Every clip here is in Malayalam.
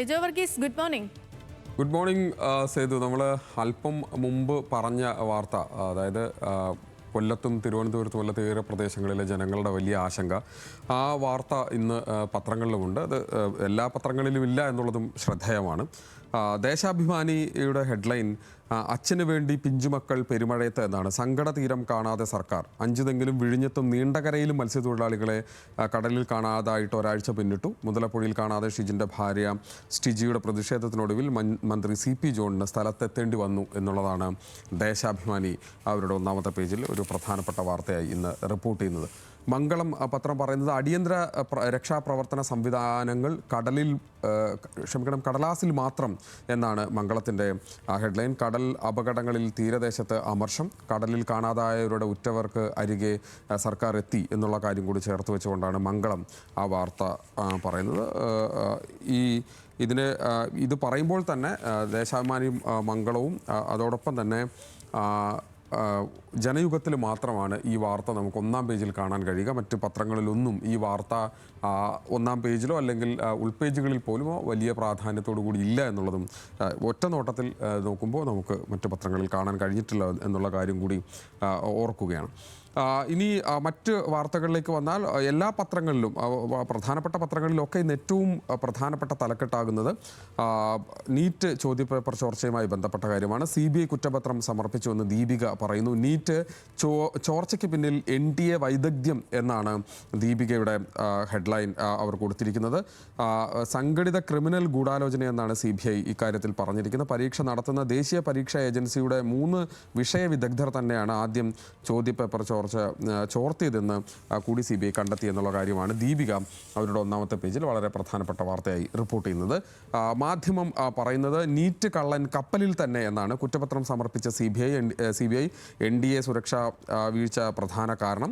Good morning. Good morning Sethu. നമ്മൾ അല്പം മുമ്പ് പറഞ്ഞ വാർത്ത, അതായത് കൊല്ലത്തും തിരുവനന്തപുരത്തുമുള്ള തീരപ്രദേശങ്ങളിലെ ജനങ്ങളുടെ വലിയ ആശങ്ക, ആ വാർത്ത ഇന്ന് പത്രങ്ങളിലുമുണ്ട്. അത് എല്ലാ പത്രങ്ങളിലും ഇല്ല എന്നുള്ളതും ശ്രദ്ധേയമാണ്. ദേശാഭിമാനിയുടെ ഹെഡ്ലൈൻ അച്ഛന് വേണ്ടി പിഞ്ചുമക്കൾ പെരുമഴയത്ത് എന്നാണ്. സങ്കടതീരം കാണാതെ സർക്കാർ. അഞ്ചുതെങ്കിലും വിഴിഞ്ഞത്തും നീണ്ടകരയിലും മത്സ്യത്തൊഴിലാളികളെ കടലിൽ കാണാതായിട്ട് ഒരാഴ്ച പിന്നിട്ടു. മുതലപ്പുഴയിൽ കാണാതെ ഷിജിൻ്റെ ഭാര്യ സ്റ്റിജിയുടെ പ്രതിഷേധത്തിനൊടുവിൽ മന്ത്രി CP ജോണിന് സ്ഥലത്തെത്തേണ്ടി വന്നു എന്നുള്ളതാണ് ദേശാഭിമാനി അവരുടെ ഒന്നാമത്തെ പേജിൽ ഒരു പ്രധാനപ്പെട്ട വാർത്തയായി ഇന്ന് റിപ്പോർട്ട് ചെയ്യുന്നത്. മംഗളം പത്രം പറയുന്നത് അടിയന്തര രക്ഷാപ്രവർത്തന സംവിധാനങ്ങൾ കടലാസിൽ മാത്രം എന്നാണ് മംഗളത്തിൻ്റെ ഹെഡ്ലൈൻ. കടൽ അപകടങ്ങളിൽ തീരദേശത്ത് അമർഷം. കടലിൽ കാണാതായവരുടെ ഉറ്റവർക്ക് അരികെ സർക്കാർ എത്തി എന്നുള്ള കാര്യം കൂടി ചേർത്ത് വെച്ചുകൊണ്ടാണ് മംഗളം ആ വാർത്ത പറയുന്നത്. ഇത് പറയുമ്പോൾ തന്നെ ദേശാഭിമാനിയും മംഗളവും അതോടൊപ്പം തന്നെ ജനയുഗത്തിൽ മാത്രമാണ് ഈ വാർത്ത നമുക്ക് ഒന്നാം പേജിൽ കാണാൻ കഴിയുക. മറ്റ് പത്രങ്ങളിലൊന്നും ഈ വാർത്ത ഒന്നാം പേജിലോ അല്ലെങ്കിൽ ഉൾപേജുകളിൽ പോലും വലിയ പ്രാധാന്യത്തോടു കൂടി ഇല്ല എന്നുള്ളതും ഒറ്റ നോട്ടത്തിൽ നോക്കുമ്പോൾ നമുക്ക് മറ്റ് പത്രങ്ങളിൽ കാണാൻ കഴിഞ്ഞിട്ടില്ല എന്നുള്ള കാര്യം കൂടി ഓർക്കുകയാണ്. ഇനി മറ്റ് വാർത്തകളിലേക്ക് വന്നാൽ എല്ലാ പത്രങ്ങളിലും, പ്രധാനപ്പെട്ട പത്രങ്ങളിലൊക്കെ ഇന്ന് ഏറ്റവും പ്രധാനപ്പെട്ട തലക്കെട്ടാകുന്നത് നീറ്റ് ചോദ്യപേപ്പർ ചോർച്ചയുമായി ബന്ധപ്പെട്ട കാര്യമാണ്. CBI കുറ്റപത്രം സമർപ്പിച്ചുവെന്ന് ദീപിക പറയുന്നു. നീറ്റ് ചോർച്ചയ്ക്ക് പിന്നിൽ NDA വൈദഗ്ധ്യം എന്നാണ് ദീപികയുടെ ഹെഡ്ലൈൻ അവർ കൊടുത്തിരിക്കുന്നത്. സംഘടിത ക്രിമിനൽ ഗൂഢാലോചന എന്നാണ് CBI ഇക്കാര്യത്തിൽ പറഞ്ഞിരിക്കുന്നത്. പരീക്ഷ നടത്തുന്ന ദേശീയ പരീക്ഷാ ഏജൻസിയുടെ 3 വിഷയ വിദഗ്ധർ തന്നെയാണ് ആദ്യം ചോദ്യപേപ്പർ ചോർത്തിയതെന്ന് കൂടി CBI കണ്ടെത്തി എന്നുള്ള കാര്യമാണ് ദീപിക അവരുടെ ഒന്നാമത്തെ പേജിൽ വളരെ പ്രധാനപ്പെട്ട വാർത്തയായി റിപ്പോർട്ട് ചെയ്യുന്നത്. മാധ്യമം പറയുന്നത് നീറ്റ് കള്ളൻ കപ്പലിൽ തന്നെ എന്നാണ്. കുറ്റപത്രം സമർപ്പിച്ച CBI NDA സുരക്ഷാ വീഴ്ച പ്രധാന കാരണം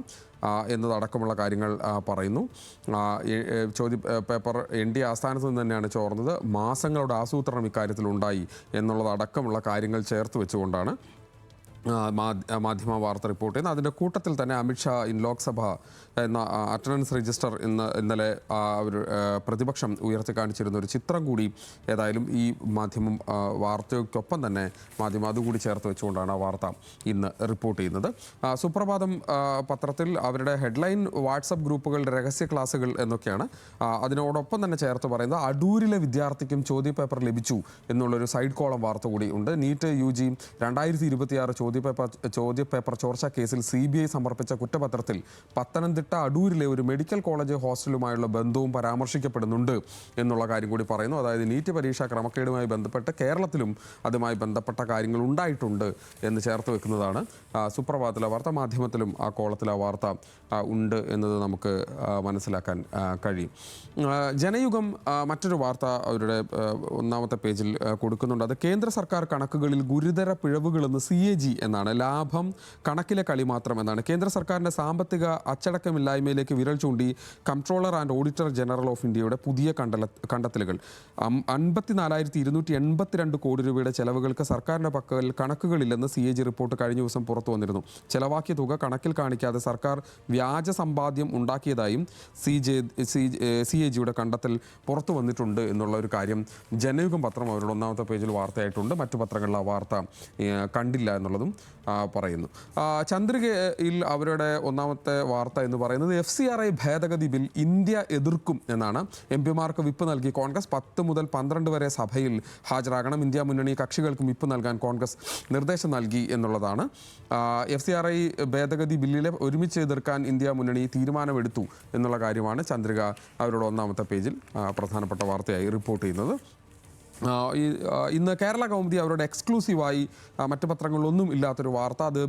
എന്നതടക്കമുള്ള കാര്യങ്ങൾ പറയുന്നു. ചോദ്യപേപ്പർ NDA ആസ്ഥാനത്ത് നിന്ന് തന്നെയാണ് ചോർന്നത്. മാസങ്ങളുടെ ആസൂത്രണം ഇക്കാര്യത്തിലുണ്ടായി എന്നുള്ളതടക്കമുള്ള കാര്യങ്ങൾ ചേർത്ത് വെച്ചുകൊണ്ടാണ് മാധ്യമ വാർത്ത റിപ്പോർട്ട് ചെയ്യുന്നത്. അതിൻ്റെ കൂട്ടത്തിൽ തന്നെ അമിത്ഷാ ലോക്സഭ എന്ന അറ്റൻഡൻസ് രജിസ്റ്റർ ഇന്നലെ അവർ പ്രതിപക്ഷം ഉയർത്തി കാണിച്ചിരുന്ന ഒരു ചിത്രം കൂടി ഏതായാലും ഈ മാധ്യമം വാർത്തയ്ക്കൊപ്പം തന്നെ മാധ്യമം അതുകൂടി ചേർത്ത് വെച്ചുകൊണ്ടാണ് ആ വാർത്ത ഇന്ന് റിപ്പോർട്ട് ചെയ്യുന്നത്. സുപ്രഭാതം പത്രത്തിൽ അവരുടെ ഹെഡ്ലൈൻ വാട്സപ്പ് ഗ്രൂപ്പുകളുടെ രഹസ്യ ക്ലാസുകൾ എന്നൊക്കെയാണ്. അതിനോടൊപ്പം തന്നെ ചേർത്ത് പറയുന്നത് അടൂരിലെ വിദ്യാർത്ഥിക്കും ചോദ്യപേപ്പർ ലഭിച്ചു എന്നുള്ളൊരു സൈഡ് കോളം വാർത്ത കൂടി ഉണ്ട്. നീറ്റ് UG 2026 ചോദ്യപേപ്പർ ചോർച്ച കേസിൽ CBI സമർപ്പിച്ച കുറ്റപത്രത്തിൽ പത്തനംതിട്ട അടൂരിലെ ഒരു മെഡിക്കൽ കോളേജ് ഹോസ്റ്റലുമായുള്ള ബന്ധവും പരാമർശിക്കപ്പെടുന്നുണ്ട് എന്നുള്ള കാര്യം കൂടി പറയുന്നു. അതായത് നീറ്റ് പരീക്ഷാ ക്രമക്കേടുമായി ബന്ധപ്പെട്ട് കേരളത്തിലും അതുമായി ബന്ധപ്പെട്ട കാര്യങ്ങൾ ഉണ്ടായിട്ടുണ്ട് എന്ന് ചേർത്ത് വെക്കുന്നതാണ് സുപ്രഭാതത്തിലെ വാർത്ത. മാധ്യമത്തിലും ആ കോളത്തിൽ ആ വാർത്ത ഉണ്ട് എന്നത് നമുക്ക് മനസ്സിലാക്കാൻ കഴിയും. ജനയുഗം മറ്റൊരു വാർത്ത അവരുടെ ഒന്നാമത്തെ പേജിൽ കൊടുക്കുന്നുണ്ട്. അത് കേന്ദ്ര സർക്കാർ കണക്കുകളിൽ ഗുരുതര പിഴവുകളെന്ന് CAG എന്നാണ്. ലാഭം കണക്കിലെ കളി മാത്രം എന്നാണ്. കേന്ദ്ര സർക്കാരിൻ്റെ സാമ്പത്തിക അച്ചടക്കമില്ലായ്മയിലേക്ക് വിരൽ ചൂണ്ടി comptroller and auditor general of ഇന്ത്യയുടെ പുതിയ കണ്ടെത്തലുകൾ. 54,282 കോടി രൂപയുടെ ചെലവുകൾക്ക് സർക്കാരിൻ്റെ പക്കൽ കണക്കുകളില്ലെന്ന് CAG റിപ്പോർട്ട് കഴിഞ്ഞ ദിവസം പുറത്തു വന്നിരുന്നു. ചെലവാക്കിയ തുക കണക്കിൽ കാണിക്കാതെ സർക്കാർ വ്യാജ സമ്പാദ്യം ഉണ്ടാക്കിയതായും CAGയുടെ കണ്ടെത്തൽ പുറത്തു വന്നിട്ടുണ്ട് എന്നുള്ള ഒരു കാര്യം ജനയുഗം പത്രം അവരുടെ ഒന്നാമത്തെ പേജിൽ വാർത്തയായിട്ടുണ്ട്. മറ്റു പത്രങ്ങളിൽ ആ വാർത്ത കണ്ടില്ല എന്നുള്ളതും പറയുന്നു. ചന്ദ്രികയിൽ അവരുടെ ഒന്നാമത്തെ വാർത്ത എന്ന് പറയുന്നത് FCRI ഭേദഗതി ബിൽ ഇന്ത്യ എതിർക്കും എന്നാണ്. MP-മാർക്ക് വിപ്പ് നൽകി കോൺഗ്രസ്. 10 മുതൽ 12 വരെ സഭയിൽ ഹാജരാകണം. ഇന്ത്യ മുന്നണി കക്ഷികൾക്കും വിപ്പ് നൽകാൻ കോൺഗ്രസ് നിർദ്ദേശം നൽകി എന്നുള്ളതാണ്. FCRI ഭേദഗതി ബില്ലിലെ ഒരുമിച്ച് എതിർക്കാൻ ഇന്ത്യ മുന്നണി തീരുമാനമെടുത്തു എന്നുള്ള കാര്യമാണ് ചന്ദ്രിക അവരുടെ ഒന്നാമത്തെ പേജിൽ പ്രധാനപ്പെട്ട വാർത്തയായി റിപ്പോർട്ട് ചെയ്യുന്നത്. ഇന്ന് കേരള കൗമുദി അവരുടെ എക്സ്ക്ലൂസീവായി മറ്റ് പത്രങ്ങളിലൊന്നും ഇല്ലാത്തൊരു വാർത്ത. അത്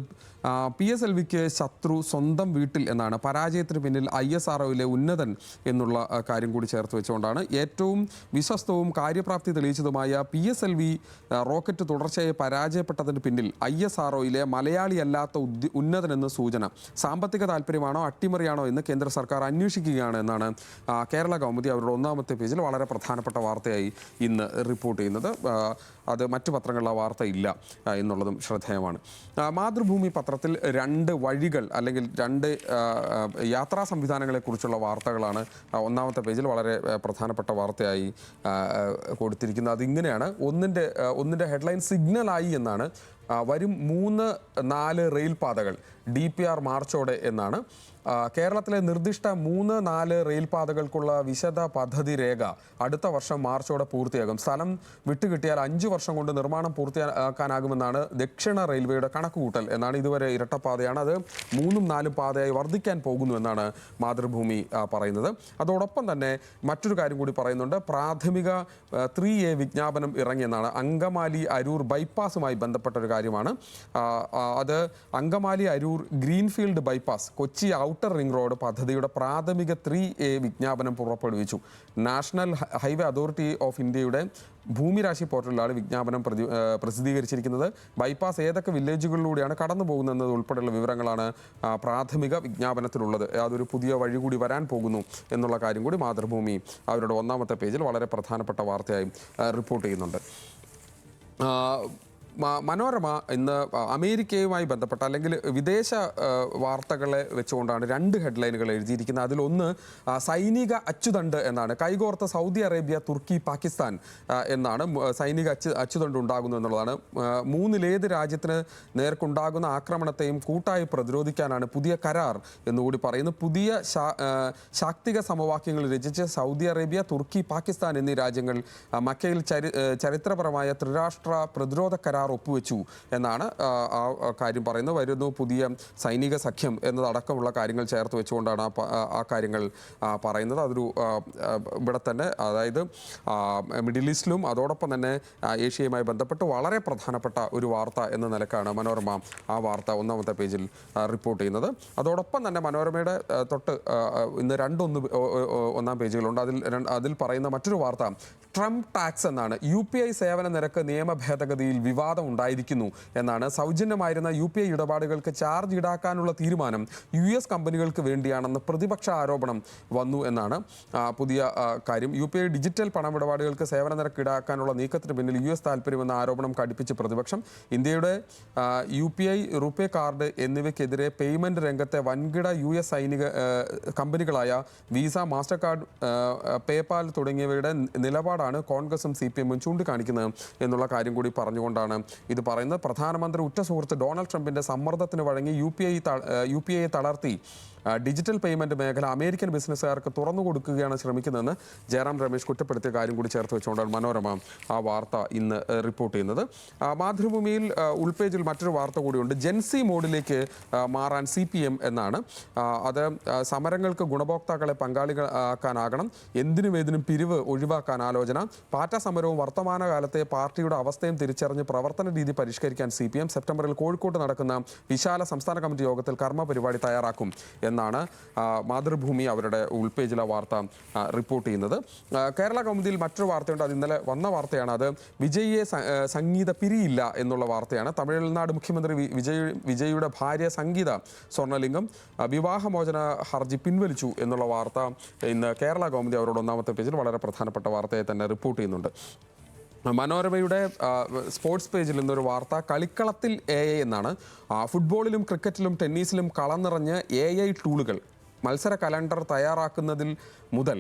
PSLVക്ക് ശത്രു സ്വന്തം വീട്ടിൽ എന്നാണ്. പരാജയത്തിന് പിന്നിൽ ISROയിലെ ഉന്നതൻ എന്നുള്ള കാര്യം കൂടി ചേർത്ത് വെച്ചുകൊണ്ടാണ്. ഏറ്റവും വിശ്വസ്തവും കാര്യപ്രാപ്തി തെളിയിച്ചതുമായ PSLV റോക്കറ്റ് തുടർച്ചയായി പരാജയപ്പെട്ടതിന് പിന്നിൽ ISROയിലെ മലയാളിയല്ലാത്ത ഉന്നതൻ എന്ന് സൂചന. സാമ്പത്തിക താല്പര്യമാണോ അട്ടിമറിയാണോ എന്ന് കേന്ദ്ര സർക്കാർ അന്വേഷിക്കുകയാണ് എന്നാണ് കേരള കൗമുദി അവരുടെ ഒന്നാമത്തെ പേജിൽ വളരെ പ്രധാനപ്പെട്ട വാർത്തയായി ഇന്ന് റിപ്പോർട്ട് ചെയ്യുന്നത്. അത് മറ്റു പത്രങ്ങളിൽ ആ വാർത്ത ഇല്ല എന്നുള്ളതും ശ്രദ്ധേയമാണ്. മാതൃഭൂമി പത്രത്തിൽ 2 വഴികൾ അല്ലെങ്കിൽ 2 യാത്രാ സംവിധാനങ്ങളെക്കുറിച്ചുള്ള വാർത്തകളാണ് ഒന്നാമത്തെ പേജിൽ വളരെ പ്രധാനപ്പെട്ട വാർത്തയായി കൊടുത്തിരിക്കുന്നത്. അതിങ്ങനെയാണ്. ഒന്നിൻ്റെ ഹെഡ്ലൈൻ സിഗ്നലായി എന്നാണ്. വരും 3-4 റെയിൽ പാതകൾ DPR മാർച്ചോടെ എന്നാണ്. കേരളത്തിലെ നിർദ്ദിഷ്ട 3-4 റെയിൽ പാതകൾക്കുള്ള വിശദ പദ്ധതി രേഖ അടുത്ത വർഷം മാർച്ചോടെ പൂർത്തിയാകും. സ്ഥലം വിട്ടുകിട്ടിയാൽ 5 വർഷം കൊണ്ട് നിർമ്മാണം പൂർത്തിയാക്കാനാകുമെന്നാണ് ദക്ഷിണ റെയിൽവേയുടെ കണക്കുകൂട്ടൽ എന്നാണ്. ഇതുവരെ ഇരട്ടപ്പാതയാണ്, അത് 3-4 പാതയായി വർദ്ധിക്കാൻ പോകുന്നു എന്നാണ് മാതൃഭൂമി പറയുന്നത്. അതോടൊപ്പം തന്നെ മറ്റൊരു കാര്യം കൂടി പറയുന്നുണ്ട്. പ്രാഥമിക 3A വിജ്ഞാപനം ഇറങ്ങിയെന്നാണ്. അങ്കമാലി അരൂർ ബൈപ്പാസുമായി ബന്ധപ്പെട്ട ഒരു കാര്യമാണ്. അത് Angamaly Aroor greenfield bypass Kochi outer ring road പദ്ധതിയുടെ പ്രാഥമിക 3A വിജ്ഞാപനം പുറപ്പെടുവിച്ചു. നാഷണൽ ഹൈവേ അതോറിറ്റി ഓഫ് ഇന്ത്യയുടെ ഭൂമിരാശി പോർട്ടലിലാണ് വിജ്ഞാപനം പ്രസിദ്ധീകരിച്ചിരിക്കുന്നത്. ബൈപ്പാസ് ഏതൊക്കെ വില്ലേജുകളിലൂടെയാണ് കടന്നു പോകുന്നത് ഉൾപ്പെടെയുള്ള വിവരങ്ങളാണ് പ്രാഥമിക വിജ്ഞാപനത്തിലുള്ളത്. അതൊരു പുതിയ വഴി കൂടി വരാൻ പോകുന്നു എന്നുള്ള കാര്യം കൂടി മാതൃഭൂമി അവരുടെ ഒന്നാമത്തെ പേജിൽ വളരെ പ്രധാനപ്പെട്ട വാർത്തയായി റിപ്പോർട്ട് ചെയ്യുന്നുണ്ട്. മനോരമ ഇന്ന് അമേരിക്കയുമായി ബന്ധപ്പെട്ട അല്ലെങ്കിൽ വിദേശ വാർത്തകളെ വെച്ചുകൊണ്ടാണ് 2 ഹെഡ്ലൈനുകൾ എഴുതിയിരിക്കുന്നത്. അതിലൊന്ന് സൈനിക അച്ചുതണ്ട് എന്നാണ്. കൈകോർത്ത സൗദി അറേബ്യ, തുർക്കി, പാകിസ്ഥാൻ എന്നാണ്. സൈനിക അച്ചുതണ്ട് ഉണ്ടാകുന്നു എന്നുള്ളതാണ്. മൂന്നിലേത് രാജ്യത്തിന് നേർക്കുണ്ടാകുന്ന ആക്രമണത്തെയും കൂട്ടായി പ്രതിരോധിക്കാനാണ് പുതിയ കരാർ എന്നുകൂടി പറയുന്നു. പുതിയ ശാക്തിക സമവാക്യങ്ങൾ രചിച്ച് സൗദി അറേബ്യ, തുർക്കി, പാകിസ്ഥാൻ എന്നീ രാജ്യങ്ങൾ മക്കയിൽ ചരിത്രപരമായ ത്രിരാഷ്ട്ര പ്രതിരോധ കരാർ ഒപ്പുവെച്ചു എന്നാണ് ആ കാര്യം പറയുന്നത്. വരുന്നു പുതിയ സൈനിക സഖ്യം എന്നതടക്കമുള്ള കാര്യങ്ങൾ ചേർത്ത് വെച്ചുകൊണ്ടാണ് ആ കാര്യങ്ങൾ പറയുന്നത്. അതൊരു ഇവിടെ തന്നെ, അതായത് മിഡിൽ ഈസ്റ്റിലും അതോടൊപ്പം തന്നെ ഏഷ്യയുമായി ബന്ധപ്പെട്ട് വളരെ പ്രധാനപ്പെട്ട ഒരു വാർത്ത എന്ന നിലക്കാണ് മനോരമ ആ വാർത്ത ഒന്നാമത്തെ പേജിൽ റിപ്പോർട്ട് ചെയ്യുന്നത്. അതോടൊപ്പം തന്നെ മനോരമയുടെ തൊട്ട് ഇന്ന് 1 പേജുകളുണ്ട്. അതിൽ പറയുന്ന മറ്റൊരു വാർത്ത ട്രംപ് ടാക്സ് എന്നാണ്. UPI സേവന നിരക്ക് നിയമ ഭേദഗതിയിൽ വിവാദം ഉണ്ടായിരിക്കുന്നു എന്നാണ്. സൗജന്യമായിരുന്ന UPI ഇടപാടുകൾക്ക് ചാർജ് ഈടാക്കാനുള്ള തീരുമാനം US കമ്പനികൾക്ക് വേണ്ടിയാണെന്ന് പ്രതിപക്ഷ ആരോപണം വന്നു എന്നാണ് പുതിയ കാര്യം. UPI ഡിജിറ്റൽ പണമിടപാടുകൾക്ക് സേവന നിരക്ക് ഈടാക്കാനുള്ള നീക്കത്തിന് പിന്നിൽ US താൽപ്പര്യമെന്ന ആരോപണം കടുപ്പിച്ച് പ്രതിപക്ഷം. ഇന്ത്യയുടെ UPI, റുപേ കാർഡ് എന്നിവയ്ക്കെതിരെ പേയ്മെന്റ് രംഗത്തെ വൻകിട US സൈനിക കമ്പനികളായ വിസ, മാസ്റ്റർ കാർഡ്, പേപാൽ തുടങ്ങിയവയുടെ നിലപാടാണ് കോൺഗ്രസും CPM ചൂണ്ടിക്കാണിക്കുന്നത് എന്നുള്ള കാര്യം കൂടി പറഞ്ഞുകൊണ്ടാണ് ഇത് പറയുന്നത്. പ്രധാനമന്ത്രി ഉറ്റ സുഹൃത്ത് ഡൊണാൾഡ് ട്രംപിന്റെ സമ്മർദ്ദത്തിന് വഴങ്ങി UPI തളർത്തി ഡിജിറ്റൽ പേയ്മെന്റ് മേഖല അമേരിക്കൻ ബിസിനസ്സുകാർക്ക് തുറന്നു കൊടുക്കുകയാണ് ശ്രമിക്കുന്നതെന്ന് ജയറാം രമേശ് കുറ്റപ്പെടുത്തിയ കാര്യം കൂടി ചേർത്ത് വെച്ചുകൊണ്ടാണ് മനോരമ ആ വാർത്ത ഇന്ന് റിപ്പോർട്ട് ചെയ്യുന്നത്. മാതൃഭൂമിയിൽ ഉൾപേജിൽ മറ്റൊരു വാർത്ത കൂടിയുണ്ട്. ജെൻസി മോഡിലേക്ക് മാറാൻ CPM എന്നാണ്. അത് സമരങ്ങൾക്ക് ഗുണഭോക്താക്കളെ പങ്കാളികളാക്കാനാകണം, എന്തിനും പിരിവ് ഒഴിവാക്കാൻ ആലോചന, പാറ്റ സമരവും വർത്തമാനകാലത്തെ പാർട്ടിയുടെ അവസ്ഥയും തിരിച്ചറിഞ്ഞ് പ്രവർത്തന രീതി പരിഷ്കരിക്കാൻ CPM. സെപ്റ്റംബറിൽ കോഴിക്കോട്ട് നടക്കുന്ന വിശാല സംസ്ഥാന കമ്മിറ്റി യോഗത്തിൽ കർമ്മ പരിപാടി തയ്യാറാക്കും എന്നാണ് മാതൃഭൂമി അവരുടെ ഉൾപേജിലെ വാർത്ത റിപ്പോർട്ട് ചെയ്യുന്നത്. കേരള കൗമുദിയിൽ മറ്റൊരു വാർത്തയുണ്ട്. അത് ഇന്നലെ വന്ന വാർത്തയാണ്. അത് വിജയിയെ സംഗീത പിരിയില്ല എന്നുള്ള വാർത്തയാണ്. തമിഴ്നാട് മുഖ്യമന്ത്രി വിജയിയുടെ ഭാര്യ സംഗീത സ്വർണ്ണലിംഗം വിവാഹമോചന ഹർജി പിൻവലിച്ചു എന്നുള്ള വാർത്ത ഇന്ന് കേരള കൗമുദി അവരുടെ ഒന്നാമത്തെ പേജിൽ വളരെ പ്രധാനപ്പെട്ട വാർത്തയെ തന്നെ റിപ്പോർട്ട് ചെയ്യുന്നുണ്ട്. മനോരമയുടെ സ്പോർട്സ് പേജിൽ നിന്നൊരു വാർത്ത കളിക്കളത്തിൽ AI എന്നാണ്. ഫുട്ബോളിലും ക്രിക്കറ്റിലും ടെന്നീസിലും കളം നിറഞ്ഞ് AI ടൂളുകൾ. മത്സര കലണ്ടർ തയ്യാറാക്കുന്നതിൽ മുതൽ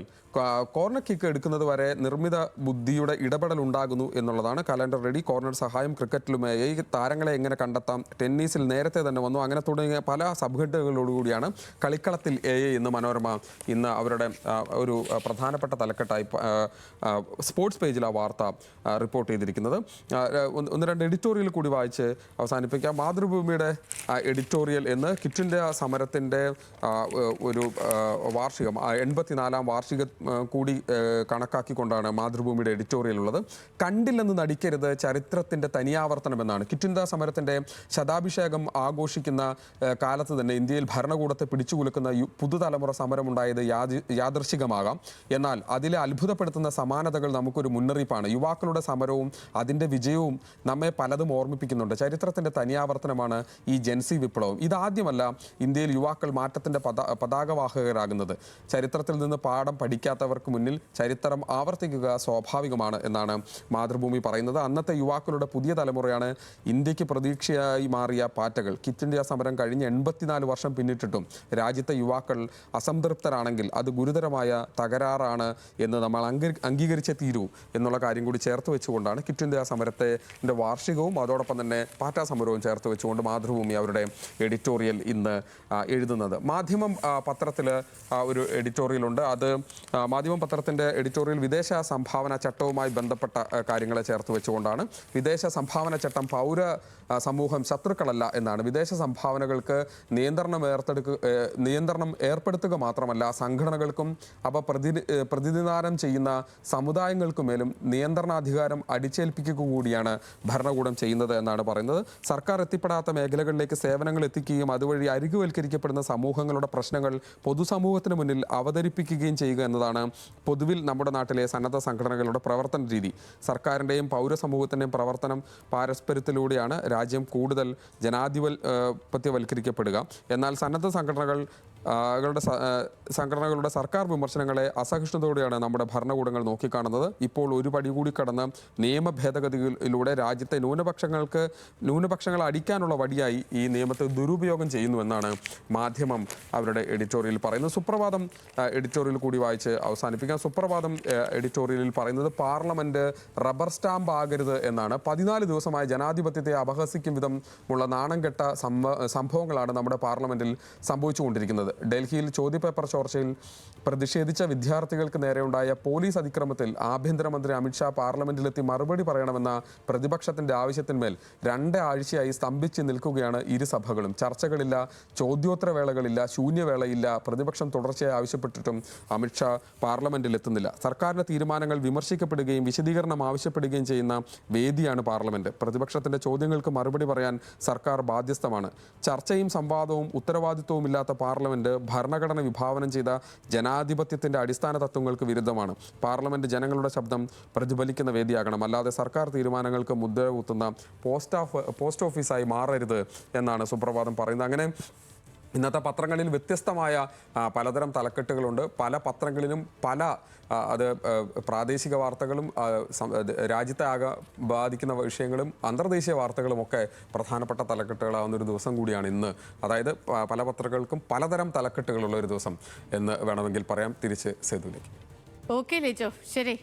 കോർണർ കിക്ക് എടുക്കുന്നത് വരെ നിർമ്മിത ബുദ്ധിയുടെ ഇടപെടൽ ഉണ്ടാകുന്നു എന്നുള്ളതാണ്. കലണ്ടർ റെഡി, കോർണർ സഹായം, ക്രിക്കറ്റിലും AI, താരങ്ങളെ എങ്ങനെ കണ്ടെത്താം, ടെന്നീസിൽ നേരത്തെ തന്നെ വന്നു, അങ്ങനെ തുടങ്ങിയ പല സബ്ഹെഡുകളോടുകൂടിയാണ് കളിക്കളത്തിൽ AI എന്ന് മനോരമ ഇന്ന് അവരുടെ ഒരു പ്രധാനപ്പെട്ട തലക്കെട്ടായി സ്പോർട്സ് പേജിൽ ആ വാർത്ത റിപ്പോർട്ട് ചെയ്തിരിക്കുന്നത്. 1-2 എഡിറ്റോറിയൽ കൂടി വായിച്ച് അവസാനിപ്പിക്കാം. മാതൃഭൂമിയുടെ എഡിറ്റോറിയൽ എന്ന് ക്വിറ്റ് ഇന്ത്യ സമരത്തിൻ്റെ ഒരു വാർഷികം 84ാം വാർഷികം കൂടി കണക്കാക്കിക്കൊണ്ടാണ് മാതൃഭൂമിയുടെ എഡിറ്റോറിയൽ ഉള്ളത്. കണ്ടില്ലെന്ന് നടിക്കരുത്, ചരിത്രത്തിൻ്റെ തനിയാവർത്തനമെന്നാണ്. ക്വിറ്റ് ഇന്ത്യ സമരത്തിൻ്റെ ശതാഭിഷേകം ആഘോഷിക്കുന്ന കാലത്ത് തന്നെ ഇന്ത്യയിൽ ഭരണകൂടത്തെ പിടിച്ചുകുലുക്കുന്ന പുതുതലമുറ സമരമുണ്ടായത് യാദൃശികമാകാം. എന്നാൽ അതിലെ അത്ഭുതപ്പെടുത്തുന്ന സമാനതകൾ നമുക്കൊരു മുന്നറിയിപ്പാണ്. യുവാക്കളുടെ സമരവും അതിൻ്റെ വിജയവും നമ്മെ പലതും ഓർമ്മിപ്പിക്കുന്നുണ്ട്. ചരിത്രത്തിൻ്റെ തനിയാവർത്തനമാണ് ഈ ജെൻസി വിപ്ലവം. ഇതാദ്യമല്ല ഇന്ത്യയിൽ യുവാക്കൾ മാറ്റത്തിൻ്റെ പതാകവാഹകരാകുന്നത്. ചരിത്രത്തിൽ നിന്ന് പാഠം പഠിക്കാത്തവർക്ക് മുന്നിൽ ചരിത്രം ആവർത്തിക്കുക സ്വാഭാവികമാണ് എന്നാണ് മാതൃഭൂമി പറയുന്നത്. അന്നത്തെ യുവാക്കളുടെ പുതിയ തലമുറയാണ് ഇന്ത്യക്ക് പ്രതീക്ഷയായി മാറിയ പാറ്റകൾ. ക്വിറ്റ് ഇന്ത്യ സമരം കഴിഞ്ഞ് 84 വർഷം പിന്നിട്ടിട്ടും രാജ്യത്തെ യുവാക്കൾ അസംതൃപ്തരാണെങ്കിൽ അത് ഗുരുതരമായ തകരാറാണ് എന്ന് നമ്മൾ അംഗീകരിച്ചേ തീരൂ എന്നുള്ള കാര്യം കൂടി ചേർത്ത് വെച്ചുകൊണ്ടാണ് ക്വിറ്റ് ഇന്ത്യ സമരത്തിന്റെ വാർഷികവും അതോടൊപ്പം തന്നെ പാറ്റ സമരവും ചേർത്ത് വെച്ചുകൊണ്ട് മാതൃഭൂമി അവരുടെ എഡിറ്റോറിയൽ ഇന്ന് എഴുതുന്നത്. മാധ്യമം പത്രത്തിൽ ഒരു എഡിറ്റോറിയലുണ്ട്. അത് മാധ്യമം പത്രത്തിൻ്റെ എഡിറ്റോറിയൽ വിദേശ സംഭാവന ചട്ടവുമായി ബന്ധപ്പെട്ട കാര്യങ്ങളെ ചേർത്ത് വെച്ചുകൊണ്ടാണ്. വിദേശ സംഭാവന ചട്ടം പൗര സമൂഹം ശത്രുക്കളല്ല എന്നാണ്. വിദേശ സംഭാവനകൾക്ക് നിയന്ത്രണം ഏർപ്പെടുത്തുക മാത്രമല്ല, സംഘടനകൾക്കും അവ പ്രതിനിധാനം ചെയ്യുന്ന സമുദായങ്ങൾക്കുമേലും നിയന്ത്രണാധികാരം അടിച്ചേൽപ്പിക്കുക കൂടിയാണ് ഭരണകൂടം ചെയ്യുന്നത് എന്നാണ് പറയുന്നത്. സർക്കാർ എത്തിപ്പെടാത്ത മേഖലകളിലേക്ക് സേവനങ്ങൾ എത്തിക്കുകയും അതുവഴി അരികുവൽക്കരിക്കപ്പെടുന്ന സമൂഹങ്ങളുടെ പ്രശ്നങ്ങൾ പൊതുസമൂഹത്തിന് മുന്നിൽ അവതരിപ്പിക്കുകയും ചെയ്യുക എന്നതാണ് പൊതുവിൽ നമ്മുടെ നാട്ടിലെ സന്നദ്ധ സംഘടനകളുടെ പ്രവർത്തന രീതി. സർക്കാരിൻ്റെയും പൗരസമൂഹത്തിൻ്റെയും പ്രവർത്തനം പാരസ്പര്യത്തിലൂടെയാണ് രാജ്യം കൂടുതൽ ജനാധിപത്യവൽക്കരിക്കപ്പെടുക. എന്നാൽ സന്നദ്ധ സംഘടനകളുടെ സർക്കാർ വിമർശനങ്ങളെ അസഹിഷ്ണുതയോടെയാണ് നമ്മുടെ ഭരണകൂടങ്ങൾ നോക്കിക്കാണുന്നത്. ഇപ്പോൾ ഒരു പടി കൂടി കടന്ന് നിയമ ഭേദഗതിയിലൂടെ രാജ്യത്തെ ന്യൂനപക്ഷങ്ങളെ അടിക്കാനുള്ള വടിയായി ഈ നിയമത്തെ ദുരുപയോഗം ചെയ്യുന്നുവെന്നാണ് മാധ്യമം അവരുടെ എഡിറ്റോറിയൽ പറയുന്നത്. സുപ്രഭാതം എഡിറ്റോറിയൽ കൂടി വായിച്ച് അവസാനിപ്പിക്കാം. സുപ്രഭാതം എഡിറ്റോറിയലിൽ പറയുന്നത് പാർലമെന്റ് റബ്ബർ സ്റ്റാമ്പ് ആകരുത് എന്നാണ്. 14 ദിവസമായി ജനാധിപത്യത്തെ അപഹസിക്കും വിധം ഉള്ള നാണം കെട്ട സംഭവങ്ങളാണ് നമ്മുടെ പാർലമെന്റിൽ സംഭവിച്ചുകൊണ്ടിരിക്കുന്നത്. ഡൽഹിയിൽ ചോദ്യപേപ്പർ ചോർച്ചയിൽ പ്രതിഷേധിച്ച വിദ്യാർത്ഥികൾക്ക് നേരെയുണ്ടായ പോലീസ് അതിക്രമത്തിൽ ആഭ്യന്തരമന്ത്രി അമിത്ഷാ പാർലമെന്റിലെത്തി മറുപടി പറയണമെന്ന പ്രതിപക്ഷത്തിന്റെ ആവശ്യത്തിന്മേൽ 2 ആഴ്ചയായി സ്തംഭിച്ച് നിൽക്കുകയാണ് ഇരുസഭകളും. ചർച്ചകളില്ല, ചോദ്യോത്തരവേളകളില്ല, ശൂന്യവേളയില്ല. പ്രതിപക്ഷം തുടർച്ചയായി ആവശ്യപ്പെട്ടിട്ടും അമിത്ഷാ പാർലമെന്റിൽ എത്തുന്നില്ല. സർക്കാരിന്റെ തീരുമാനങ്ങൾ വിമർശിക്കപ്പെടുകയും വിശദീകരണം ആവശ്യപ്പെടുകയും ചെയ്യുന്ന വേദിയാണ് പാർലമെന്റ്. പ്രതിപക്ഷത്തിന്റെ ചോദ്യങ്ങൾക്ക് മറുപടി പറയാൻ സർക്കാർ ബാധ്യസ്ഥമാണ്. ചർച്ചയും സംവാദവും ഉത്തരവാദിത്വവും ഇല്ലാത്ത പാർലമെന്റ് ഭരണഘടന വിഭാവനം ചെയ്ത ജനാധിപത്യത്തിന്റെ അടിസ്ഥാന തത്വങ്ങൾക്ക് വിരുദ്ധമാണ്. പാർലമെന്റ് ജനങ്ങളുടെ ശബ്ദം പ്രതിഫലിക്കുന്ന വേദിയാകണം, അല്ലാതെ സർക്കാർ തീരുമാനങ്ങൾക്ക് മുദ്ര കുത്തുന്ന പോസ്റ്റ് ഓഫീസായി മാറരുത് എന്നാണ് സുപ്രഭാതം പറയുന്നത്. അങ്ങനെ ഇന്നത്തെ പത്രങ്ങളിൽ വ്യത്യസ്തമായ പലതരം തലക്കെട്ടുകളുണ്ട്. പല പത്രങ്ങളിലും അത് പ്രാദേശിക വാർത്തകളും രാജ്യത്തെ ആകെ ബാധിക്കുന്ന വിഷയങ്ങളും അന്തർദേശീയ വാർത്തകളും ഒക്കെ പ്രധാനപ്പെട്ട തലക്കെട്ടുകളാവുന്ന ഒരു ദിവസം കൂടിയാണ് ഇന്ന്. അതായത് പല പത്രങ്ങൾക്കും പലതരം തലക്കെട്ടുകളുള്ള ഒരു ദിവസം എന്ന് വേണമെങ്കിൽ പറയാം. തിരിച്ച് സേതുവിലേക്ക്. ഓക്കെ ലിജോ, ശരി.